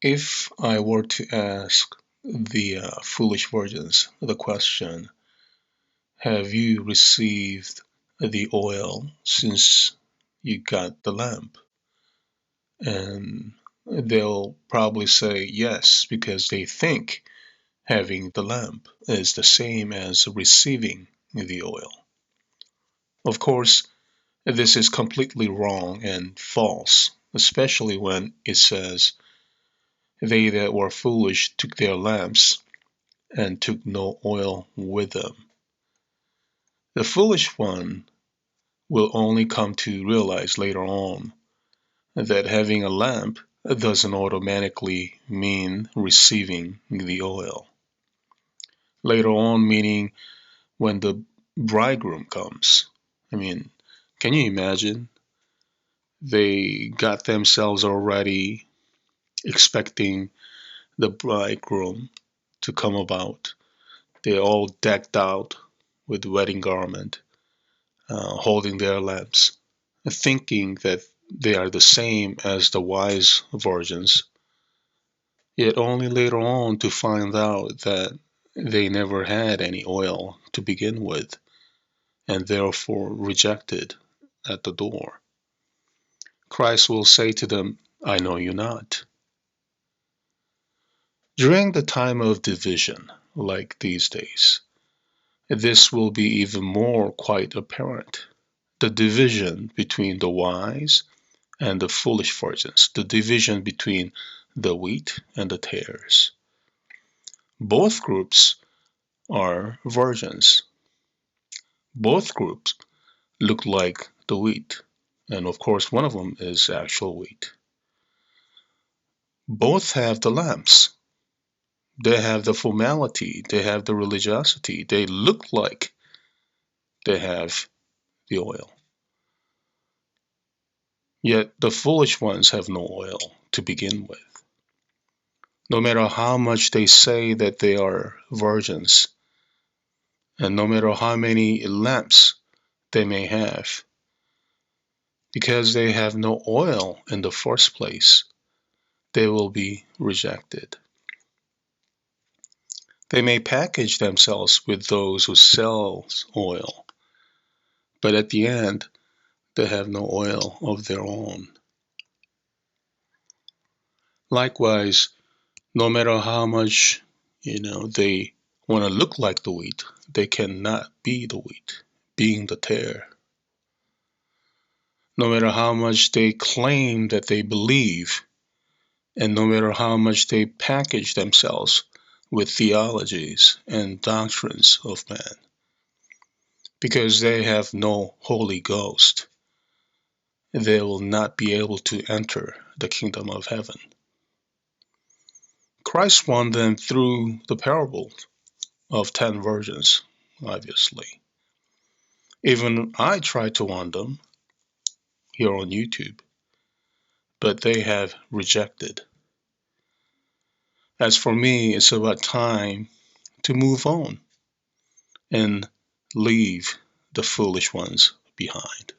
If I were to ask the foolish virgins the question, have you received the oil since you got the lamp? And they'll probably say yes, because they think having the lamp is the same as receiving the oil. Of course, this is completely wrong and false, especially when it says, they that were foolish took their lamps and took no oil with them. The foolish one will only come to realize later on that having a lamp doesn't automatically mean receiving the oil. Later on, meaning when the bridegroom comes. I mean, can you imagine? They got themselves already expecting the bridegroom to come about. They're all decked out with wedding garment, holding their lamps, thinking that they are the same as the wise virgins, yet only later on to find out that they never had any oil to begin with, and therefore rejected at the door. Christ will say to them, I know you not. During the time of division, like these days, this will be even more quite apparent. The division between the wise and the foolish virgins, the division between the wheat and the tares. Both groups are virgins. Both groups look like the wheat, and of course, one of them is actual wheat. Both have the lamps. They have the formality, they have the religiosity, they look like they have the oil. Yet the foolish ones have no oil to begin with. No matter how much they say that they are virgins, and no matter how many lamps they may have, because they have no oil in the first place, they will be rejected. They may package themselves with those who sell oil, but at the end, they have no oil of their own. Likewise, no matter how much, they want to look like the wheat, they cannot be the wheat, being the tare. No matter how much they claim that they believe, and no matter how much they package themselves with theologies and doctrines of man, because they have no Holy Ghost, they will not be able to enter the kingdom of heaven. Christ won them through the parable of 10 virgins, obviously. Even I tried to warn them here on YouTube, but they have rejected. As for me, it's about time to move on and leave the foolish ones behind.